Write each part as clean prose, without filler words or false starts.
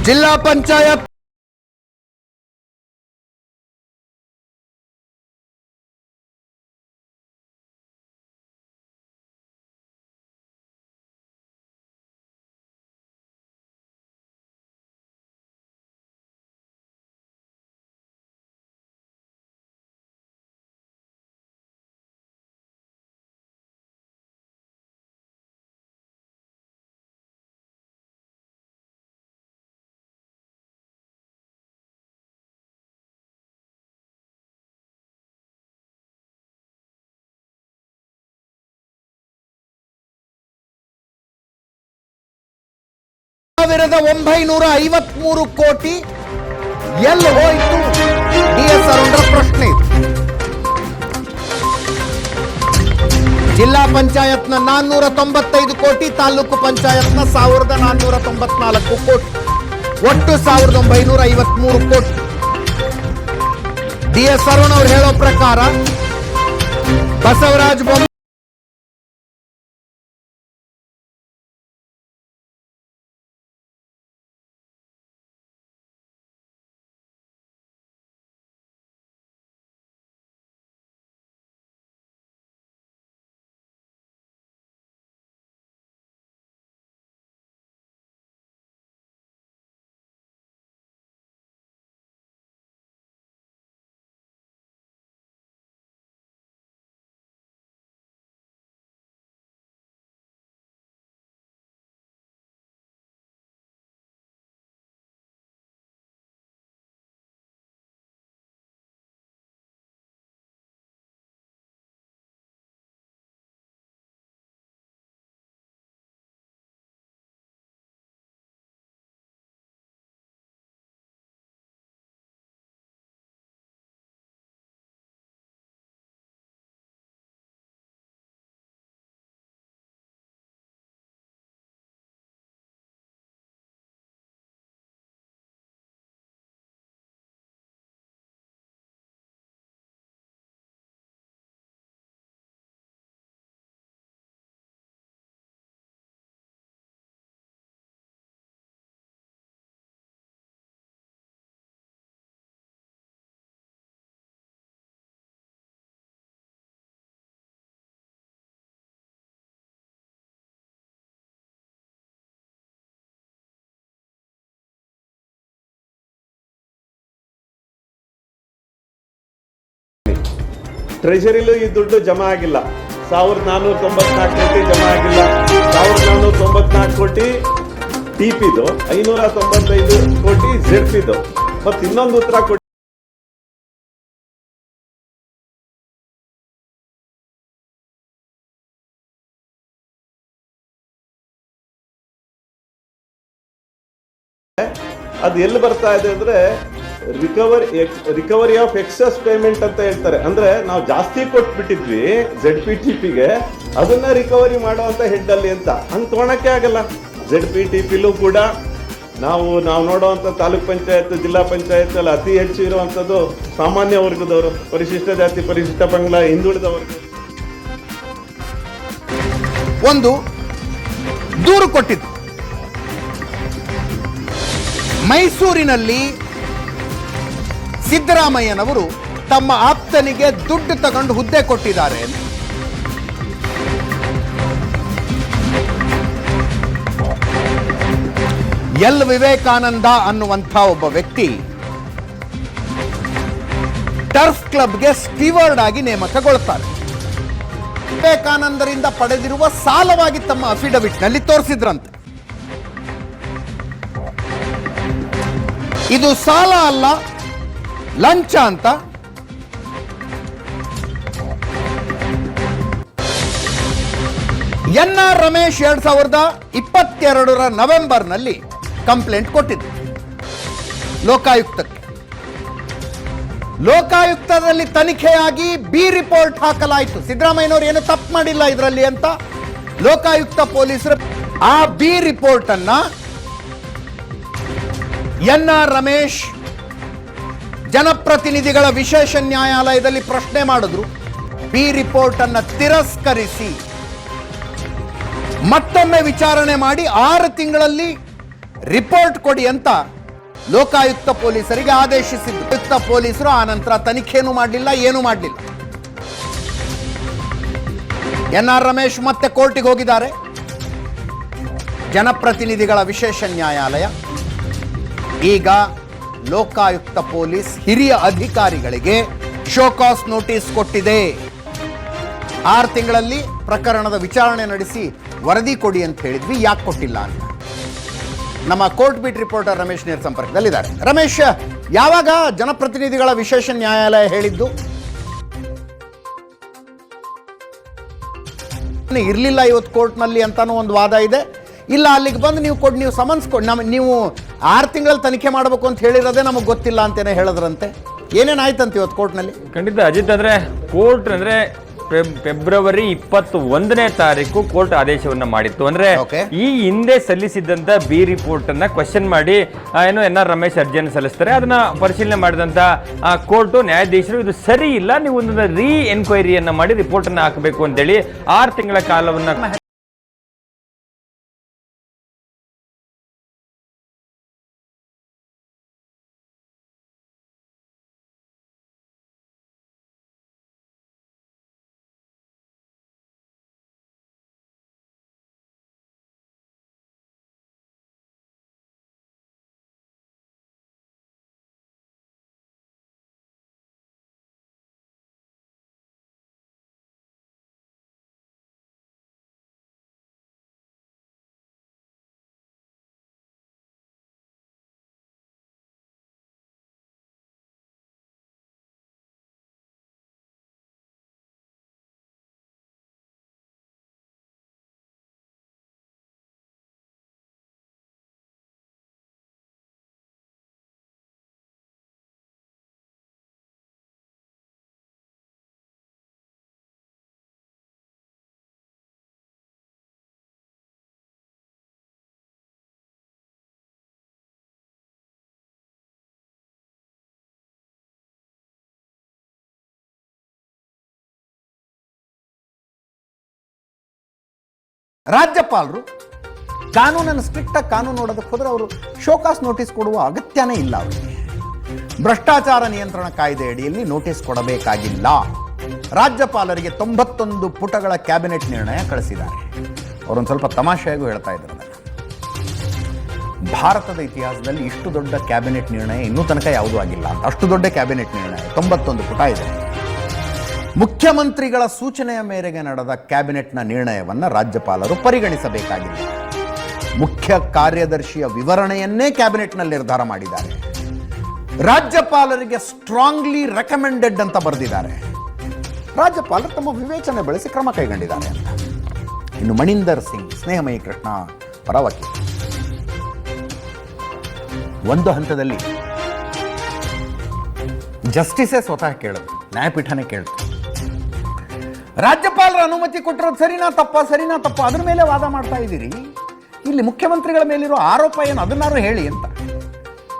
ಜಿಲ್ಲಾ ಪಂಚಾಯತ್ $1,953 ಕೋಟಿ ಎಲ್ಲಿ ಹೋಯಿತು? ಡಿಎಸ್ ಅರುಣ್ರ ಪ್ರಶ್ನೆ. ಜಿಲ್ಲಾ ಪಂಚಾಯತ್ನ 495 ಕೋಟಿ, ತಾಲೂಕು ಪಂಚಾಯತ್ನ 1494 ಕೋಟಿ, ಒಟ್ಟು 1953 ಕೋಟಿ. ಡಿಎಸ್ ಅರುಣ್ ಅವರು ಹೇಳೋ ಪ್ರಕಾರ ಬಸವರಾಜ ಬೊಮ್ಮಾಯಿ ಟ್ರೆಷರಿಲೂ ಈ ದುಡ್ಡು ಜಮಾ ಆಗಿಲ್ಲ. 1494 ಕೋಟಿ ಜಮಾ ಆಗಿಲ್ಲ. 1494 ಕೋಟಿ ಟಿಪಿದು, 595 ಕೋಟಿ ಜೆಡ್ಪಿದು. ಮತ್ತೆ ಇನ್ನೊಂದು ಉತ್ತರ ಕೊಟ್ಟು ಅದು ಎಲ್ಲಿ ಬರ್ತಾ ಇದೆ ಅಂದ್ರೆ ರಿಕವರಿ ಆಫ್ ಎಕ್ಸಸ್ ಪೇಮೆಂಟ್ ಅಂತ ಹೇಳ್ತಾರೆ. ಅಂದ್ರೆ ನಾವು ಜಾಸ್ತಿ ಕೊಟ್ಬಿಟ್ಟಿದ್ವಿ ZPTPಗೆ, ಅದನ್ನ ರಿಕವರಿ ಮಾಡುವಂತ ಹೆಡ್ ಅಲ್ಲಿ ಅಂತ ಹಂಗೆ ತಗೊಳಕ್ಕೆ ಆಗಲ್ಲ. ZPTPಲೂ ಕೂಡ ನಾವು ನೋಡುವಂತ ತಾಲೂಕ್ ಪಂಚಾಯತ್, ಜಿಲ್ಲಾ ಪಂಚಾಯತ್ ಅಲ್ಲಿ ಅತಿ ಹೆಚ್ಚು ಇರುವಂತದ್ದು ಸಾಮಾನ್ಯ ವರ್ಗದವರು, ಪರಿಶಿಷ್ಟ ಜಾತಿ, ಪರಿಶಿಷ್ಟ ಪಂಗಡ, ಹಿಂದುಳಿದ ವರ್ಗ. ಒಂದು ದೂರು ಕೊಟ್ಟಿದ್ದು ಮೈಸೂರಿನಲ್ಲಿ ಸಿದ್ದರಾಮಯ್ಯನವರು ತಮ್ಮ ಆಪ್ತನಿಗೆ ದುಡ್ಡು ತಗೊಂಡು ಹುದ್ದೆ ಕೊಟ್ಟಿದ್ದಾರೆ. ಎಲ್ ವಿವೇಕಾನಂದ ಅನ್ನುವಂಥ ಒಬ್ಬ ವ್ಯಕ್ತಿ ಟರ್ಫ್ ಕ್ಲಬ್ಗೆ ಸ್ಟೀವರ್ಡ್ ಆಗಿ ನೇಮಕಗೊಳ್ತಾರೆ. ವಿವೇಕಾನಂದರಿಂದ ಪಡೆದಿರುವ ಸಾಲವಾಗಿ ತಮ್ಮ ಅಫಿಡವಿಟ್ ನಲ್ಲಿ ತೋರಿಸಿದ್ರಂತೆ. ಇದು ಸಾಲ ಅಲ್ಲ, ಲಂಚ ಅಂತ. NR ರಮೇಶ್ 2022 ನವೆಂಬರ್ನಲ್ಲಿ ಕಂಪ್ಲೇಂಟ್ ಕೊಟ್ಟಿದ್ದು ಲೋಕಾಯುಕ್ತಕ್ಕೆ. ಲೋಕಾಯುಕ್ತದಲ್ಲಿ ತನಿಖೆಯಾಗಿ ಬಿ ರಿಪೋರ್ಟ್ ಹಾಕಲಾಯಿತು. ಸಿದ್ದರಾಮಯ್ಯನವರು ಏನು ತಪ್ಪು ಮಾಡಿಲ್ಲ ಇದರಲ್ಲಿ ಅಂತ ಲೋಕಾಯುಕ್ತ ಪೊಲೀಸರು ಆ ಬಿ ರಿಪೋರ್ಟ್ ಅನ್ನ NR ರಮೇಶ್ ಜನಪ್ರತಿನಿಧಿಗಳ ವಿಶೇಷ ನ್ಯಾಯಾಲಯದಲ್ಲಿ ಪ್ರಶ್ನೆ ಮಾಡಿದ್ರು. ಬಿ ರಿಪೋರ್ಟ್ ಅನ್ನು ತಿರಸ್ಕರಿಸಿ ಮತ್ತೊಮ್ಮೆ ವಿಚಾರಣೆ ಮಾಡಿ 6 ತಿಂಗಳಲ್ಲಿ ರಿಪೋರ್ಟ್ ಕೊಡಿ ಅಂತ ಲೋಕಾಯುಕ್ತ ಪೊಲೀಸರಿಗೆ ಆದೇಶಿಸಿದ್ದು. ಆಯುಕ್ತ ಪೊಲೀಸರು ಆ ನಂತರ ತನಿಖೆನೂ ಮಾಡಲಿಲ್ಲ, ಏನೂ ಮಾಡಲಿಲ್ಲ. ಎನ್.ಆರ್. ರಮೇಶ್ ಮತ್ತೆ ಕೋರ್ಟಿಗೆ ಹೋಗಿದ್ದಾರೆ. ಜನಪ್ರತಿನಿಧಿಗಳ ವಿಶೇಷ ನ್ಯಾಯಾಲಯ ಈಗ ಲೋಕಾಯುಕ್ತ ಪೊಲೀಸ್ ಹಿರಿಯ ಅಧಿಕಾರಿಗಳಿಗೆ ಶೋಕಾಸ್ ನೋಟಿಸ್ ಕೊಟ್ಟಿದೆ. 6 ತಿಂಗಳಲ್ಲಿ ಪ್ರಕರಣದ ವಿಚಾರಣೆ ನಡೆಸಿ ವರದಿ ಕೊಡಿ ಅಂತ ಹೇಳಿದ್ವಿ, ಯಾಕೆ ಕೊಟ್ಟಿಲ್ಲ ಅಂತ ನಮ್ಮ ಕೋರ್ಟ್ ಬೀಟ್ ರಿಪೋರ್ಟರ್ ರಮೇಶ್ ನೇರ ಸಂಪರ್ಕದಲ್ಲಿದ್ದಾರೆ. ರಮೇಶ್, ಯಾವಾಗ ಜನಪ್ರತಿನಿಧಿಗಳ ವಿಶೇಷ ನ್ಯಾಯಾಲಯ ಹೇಳಿದ್ದು? ಇರಲಿಲ್ಲ ಇವತ್ತು ಕೋರ್ಟ್ನಲ್ಲಿ ಅಂತಾನೂ ಒಂದು ವಾದ ಇದೆ. ಇಲ್ಲ, ಅಲ್ಲಿಗೆ ಬಂದು ನೀವು ಸಮನ್ಸ್ ಕೊಡಿ, ನೀವು 6 ತಿಂಗಳಲ್ಲಿ ತನಿಖೆ ಮಾಡಬೇಕು ಅಂತ ಹೇಳಿರೋದೇ ನಮಗೆ ಗೊತ್ತಿಲ್ಲ ಅಂತೇನೆ ಹೇಳಿದ್ರಂತೆ. ಏನೇನಾಯ್ತಂತ ಇವತ್ತು ಕೋರ್ಟ್ನಲ್ಲಿ? ಖಂಡಿತ ಅಜಿತ್, ಅಂದ್ರೆ ಕೋರ್ಟ್ ಅಂದ್ರೆ ಫೆಬ್ರವರಿ 21ನೇ ತಾರೀಕು ಕೋರ್ಟ್ ಆದೇಶವನ್ನ ಮಾಡಿತ್ತು. ಅಂದ್ರೆ ಈ ಹಿಂದೆ ಸಲ್ಲಿಸಿದ್ದಂತ ಬಿ ರಿಪೋರ್ಟ್ ಅನ್ನ ಕ್ವಶನ್ ಮಾಡಿ ಏನು ಎನ್.ಆರ್. ರಮೇಶ್ ಅರ್ಜಿಯನ್ನು ಸಲ್ಲಿಸ್ತಾರೆ. ಅದನ್ನ ಪರಿಶೀಲನೆ ಮಾಡಿದಂತ ಕೋರ್ಟ್ ನ್ಯಾಯಾಧೀಶರು ಇದು ಸರಿ ಇಲ್ಲ, ನೀವು ಒಂದು ರೀ ಎನ್ಕ್ವೈರಿಯನ್ನ ಮಾಡಿ ರಿಪೋರ್ಟ್ ಅನ್ನ ಹಾಕಬೇಕು ಅಂತೇಳಿ 6 ತಿಂಗಳ ಕಾಲವನ್ನ ರಾಜ್ಯಪಾಲರು ಕಾನೂನನ್ನು ಸ್ಟ್ರಿಕ್ಟಾಗಿ ಕಾನೂನು ನೋಡೋದಕ್ಕೆ ಹೋದ್ರೆ ಅವರು ಶೋಕಾಸ್ ನೋಟಿಸ್ ಕೊಡುವ ಅಗತ್ಯನೇ ಇಲ್ಲ. ಅವರಿಗೆ ಭ್ರಷ್ಟಾಚಾರ ನಿಯಂತ್ರಣ ಕಾಯ್ದೆ ಅಡಿಯಲ್ಲಿ ನೋಟಿಸ್ ಕೊಡಬೇಕಾಗಿಲ್ಲ. ರಾಜ್ಯಪಾಲರಿಗೆ 91 ಪುಟಗಳ ಕ್ಯಾಬಿನೆಟ್ ನಿರ್ಣಯ ಕಳಿಸಿದ್ದಾರೆ. ಅವರೊಂದು ಸ್ವಲ್ಪ ತಮಾಷೆಯಾಗೂ ಹೇಳ್ತಾ ಇದ್ದಾರೆ, ಭಾರತದ ಇತಿಹಾಸದಲ್ಲಿ ಇಷ್ಟು ದೊಡ್ಡ ಕ್ಯಾಬಿನೆಟ್ ನಿರ್ಣಯ ಇನ್ನೂ ತನಕ ಯಾವುದೂ ಆಗಿಲ್ಲ ಅಂತ. ಅಷ್ಟು ದೊಡ್ಡ ಕ್ಯಾಬಿನೆಟ್ ನಿರ್ಣಯ 91 ಪುಟ ಇದೆ. ಮುಖ್ಯಮಂತ್ರಿಗಳ ಸೂಚನೆಯ ಮೇರೆಗೆ ನಡೆದ ಕ್ಯಾಬಿನೆಟ್ನ ನಿರ್ಣಯವನ್ನು ರಾಜ್ಯಪಾಲರು ಪರಿಗಣಿಸಬೇಕಾಗಿಲ್ಲ. ಮುಖ್ಯ ಕಾರ್ಯದರ್ಶಿಯ ವಿವರಣೆಯನ್ನೇ ಕ್ಯಾಬಿನೆಟ್ನಲ್ಲಿ ನಿರ್ಧಾರ ಮಾಡಿದ್ದಾರೆ. ರಾಜ್ಯಪಾಲರಿಗೆ ಸ್ಟ್ರಾಂಗ್ಲಿ ರೆಕಮೆಂಡೆಡ್ ಅಂತ ಬರೆದಿದ್ದಾರೆ. ರಾಜ್ಯಪಾಲರು ತಮ್ಮ ವಿವೇಚನೆ ಬಳಸಿ ಕ್ರಮ ಕೈಗೊಂಡಿದ್ದಾರೆ ಅಂತ. ಇನ್ನು ಮಣಿಂದರ್ ಸಿಂಗ್, ಸ್ನೇಹಮಯಿ ಕೃಷ್ಣ ಪರ ವಕೀಲ, ಒಂದು ಹಂತದಲ್ಲಿ ಜಸ್ಟಿಸೇ ಸ್ವತಃ ಕೇಳಿದ್ರು, ನ್ಯಾಯಪೀಠನೇ ಕೇಳಿದ್ರು, ರಾಜ್ಯಪಾಲರ ಅನುಮತಿ ಕೊಟ್ಟಿರೋದು ಸರಿನಾ ತಪ್ಪ ಅದ್ರ ಮೇಲೆ ವಾದ ಮಾಡ್ತಾ ಇದ್ದೀರಿ, ಇಲ್ಲಿ ಮುಖ್ಯಮಂತ್ರಿಗಳ ಮೇಲಿರೋ ಆರೋಪ ಏನು ಅದನ್ನಾರು ಹೇಳಿ ಅಂತ.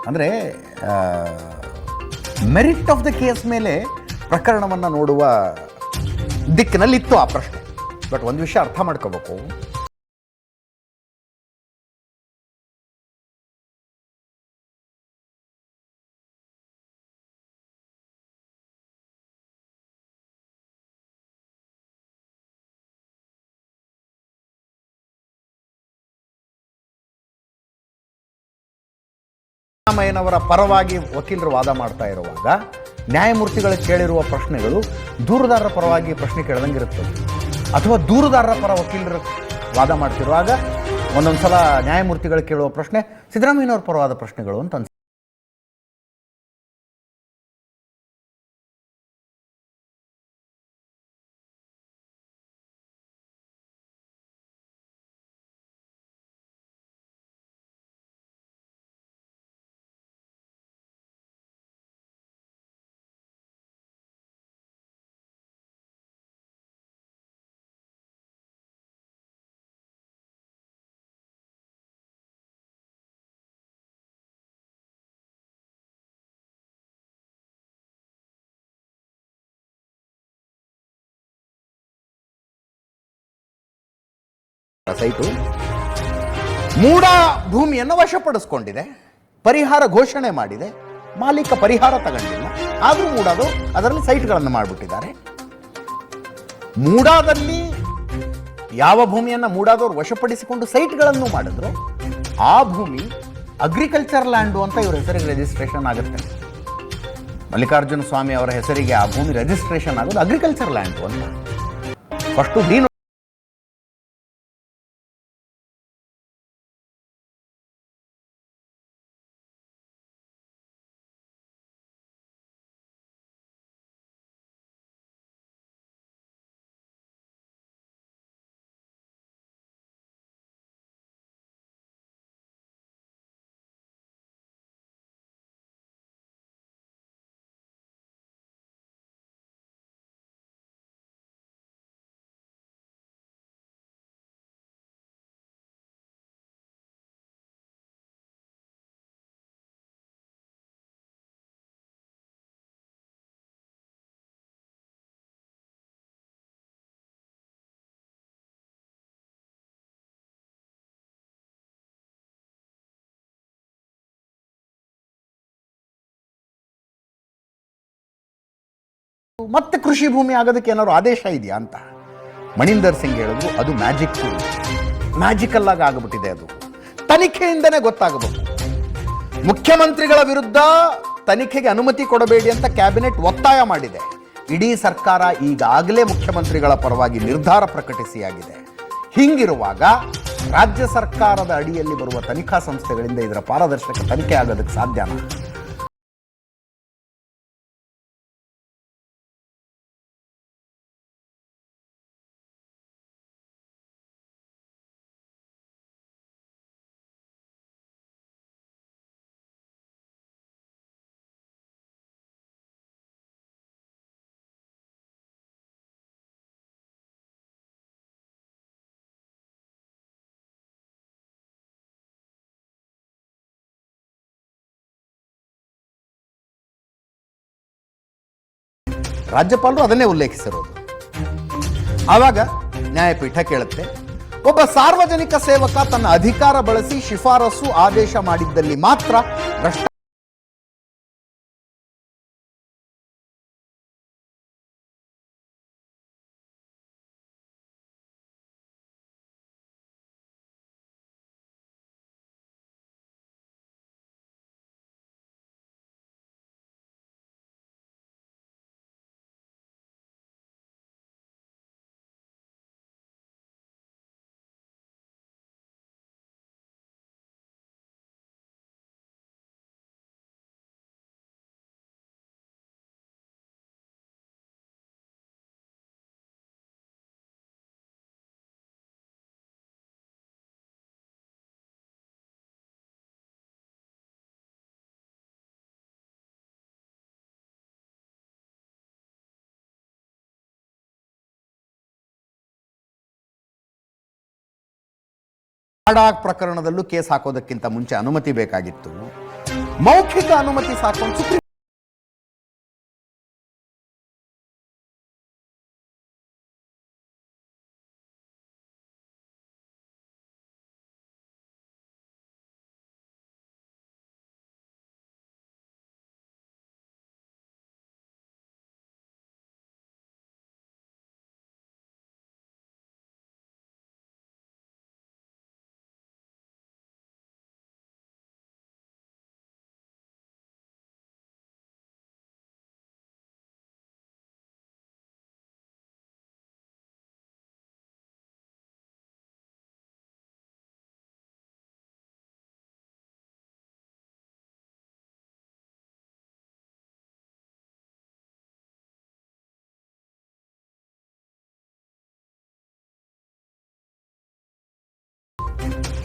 ಅಂದರೆ ಮೆರಿಟ್ ಆಫ್ ದ ಕೇಸ್ ಮೇಲೆ ಪ್ರಕರಣವನ್ನು ನೋಡುವ ದಿಕ್ಕಿನಲ್ಲಿತ್ತು ಆ ಪ್ರಶ್ನೆ. ಬಟ್ ಒಂದು ವಿಷಯ ಅರ್ಥ ಮಾಡ್ಕೋಬೇಕು, ಸಿದ್ದರಾಮಯ್ಯನವರ ಪರವಾಗಿ ವಕೀಲರು ವಾದ ಮಾಡ್ತಾ ಇರುವಾಗ ನ್ಯಾಯಮೂರ್ತಿಗಳು ಕೇಳಿರುವ ಪ್ರಶ್ನೆಗಳು ದೂರುದಾರರ ಪರವಾಗಿ ಪ್ರಶ್ನೆ ಕೇಳದಂಗಿರುತ್ತದೆ. ಅಥವಾ ದೂರುದಾರರ ಪರ ವಕೀಲರು ವಾದ ಮಾಡ್ತಿರುವಾಗ ಒಂದೊಂದು ಸಲ ನ್ಯಾಯಮೂರ್ತಿಗಳು ಕೇಳುವ ಪ್ರಶ್ನೆ ಸಿದ್ದರಾಮಯ್ಯನವ್ರ ಪರವಾದ ಪ್ರಶ್ನೆಗಳು ಅಂತ ಅನ್ಸುತ್ತೆ. ಸೈಟು ಮೂಡ ಭೂಮಿಯನ್ನು ವಶಪಡಿಸಿಕೊಂಡಿದೆ. ಪರಿಹಾರ ಘೋಷಣೆ ಮಾಡಿದೆ, ಮಾಲೀಕ ಪರಿಹಾರ ತಗೊಂಡಿಲ್ಲ, ಆದರೂ ಮೂಡಾದವರು ಅದರಲ್ಲಿ ಸೈಟ್ಗಳನ್ನು ಮಾಡಿಬಿಟ್ಟಿದ್ದಾರೆ. ಮೂಡಾದಲ್ಲಿ ಯಾವ ಭೂಮಿಯನ್ನು ಮೂಡಾದವರು ವಶಪಡಿಸಿಕೊಂಡು ಸೈಟ್ಗಳನ್ನು ಮಾಡಿದ್ರು, ಆ ಭೂಮಿ ಅಗ್ರಿಕಲ್ಚರ್ ಲ್ಯಾಂಡು ಅಂತ ಇವ್ರ ಹೆಸರಿಗೆ ರಿಜಿಸ್ಟ್ರೇಷನ್ ಆಗುತ್ತೆ. ಮಲ್ಲಿಕಾರ್ಜುನ ಸ್ವಾಮಿ ಅವರ ಹೆಸರಿಗೆ ಆ ಭೂಮಿ ರಿಜಿಸ್ಟ್ರೇಷನ್ ಆಗೋದು ಅಗ್ರಿಕಲ್ಚರ್ ಲ್ಯಾಂಡು ಅಂತ. ಫಸ್ಟು ಮತ್ತೆ ಕೃಷಿ ಭೂಮಿ ಆಗೋದಕ್ಕೆ ಏನಾದ್ರು ಆದೇಶ ಇದೆಯಾ ಅಂತ ಮಣಿಂದರ್ ಸಿಂಗ್ ಹೇಳಿದ್ರು. ಅದು ಮ್ಯಾಜಿಕಲ್ ಆಗಿ ಆಗಿಬಿಟ್ಟಿದೆ. ಅದು ತನಿಖೆಯಿಂದನೇ ಗೊತ್ತಾಗಬೇಕು. ಮುಖ್ಯಮಂತ್ರಿಗಳ ವಿರುದ್ಧ ತನಿಖೆಗೆ ಅನುಮತಿ ಕೊಡಬೇಡಿ ಅಂತ ಕ್ಯಾಬಿನೆಟ್ ಒತ್ತಾಯ ಮಾಡಿದೆ. ಇಡೀ ಸರ್ಕಾರ ಈಗಾಗಲೇ ಮುಖ್ಯಮಂತ್ರಿಗಳ ಪರವಾಗಿ ನಿರ್ಧಾರ ಪ್ರಕಟಿಸಿಯಾಗಿದೆ. ಹಿಂಗಿರುವಾಗ ರಾಜ್ಯ ಸರ್ಕಾರದ ಅಡಿಯಲ್ಲಿ ಬರುವ ತನಿಖಾ ಸಂಸ್ಥೆಗಳಿಂದ ಇದರ ಪಾರದರ್ಶಕ ತನಿಖೆ ಆಗೋದಕ್ಕೆ ಸಾಧ್ಯನಾ? ರಾಜ್ಯಪಾಲರು ಅದನ್ನೇ ಉಲ್ಲೇಖಿಸಿರೋದು. ಆವಾಗ ನ್ಯಾಯಪೀಠ ಕೇಳುತ್ತೆ, ಒಬ್ಬ ಸಾರ್ವಜನಿಕ ಸೇವಕ ತನ್ನ ಅಧಿಕಾರ ಬಳಸಿ ಶಿಫಾರಸು ಆದೇಶ ಮಾಡಿದ್ದಲ್ಲಿ ಮಾತ್ರ ಭ್ರಷ್ಟ ನಾಡಾಕ್ ಪ್ರಕರಣದಲ್ಲೂ ಕೇಸ್ ಹಾಕೋದಕ್ಕಿಂತ ಮುಂಚೆ ಅನುಮತಿ ಬೇಕಾಗಿತ್ತು. ಮೌಖಿಕ ಅನುಮತಿ ಸಾಕೊಂಡು ಸುಪ್ರೀಂ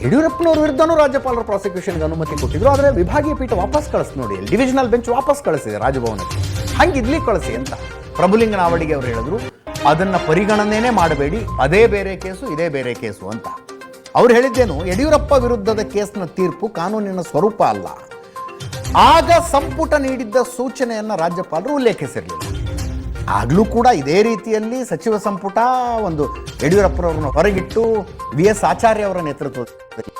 ಯಡಿಯೂರಪ್ಪನವ್ರ ವಿರುದ್ಧನೂ ರಾಜ್ಯಪಾಲರ ಪ್ರಾಸಿಕ್ಯೂಷನ್ಗೆ ಅನುಮತಿ ಕೊಟ್ಟಿದ್ರು. ಆದರೆ ವಿಭಾಗೀಯ ಪೀಠ ವಾಪಸ್ ಕಳಿಸಿ ನೋಡಿ, ಡಿವಿಷನಲ್ ಬೆಂಚ್ ವಾಪಸ್ ಕಳಿಸಿದೆ ರಾಜಭವನಕ್ಕೆ. ಹಂಗೆ ಇಲ್ಲಿ ಕಳಿಸಿ ಅಂತ ಪ್ರಭುಲಿಂಗ ನಾವಡಿಗೆ ಅವರು ಹೇಳಿದ್ರು. ಅದನ್ನು ಪರಿಗಣನೆನೇ ಮಾಡಬೇಡಿ, ಅದೇ ಬೇರೆ ಕೇಸು, ಇದೇ ಬೇರೆ ಕೇಸು ಅಂತ. ಅವ್ರು ಹೇಳಿದ್ದೇನು, ಯಡಿಯೂರಪ್ಪ ವಿರುದ್ಧದ ಕೇಸ್ನ ತೀರ್ಪು ಕಾನೂನಿನ ಸ್ವರೂಪ ಅಲ್ಲ. ಆಗ ಸಂಪುಟ ನೀಡಿದ್ದ ಸೂಚನೆಯನ್ನು ರಾಜ್ಯಪಾಲರು ಉಲ್ಲೇಖಿಸಿರಲಿಲ್ಲ. ಆಗಲೂ ಕೂಡ ಇದೇ ರೀತಿಯಲ್ಲಿ ಸಚಿವ ಸಂಪುಟ ಒಂದು ಯಡಿಯೂರಪ್ಪರವ್ರನ್ನ ಹೊರಗಿಟ್ಟು ವಿ ಎಸ್ ಆಚಾರ್ಯ ಅವರ ನೇತೃತ್ವದಲ್ಲಿ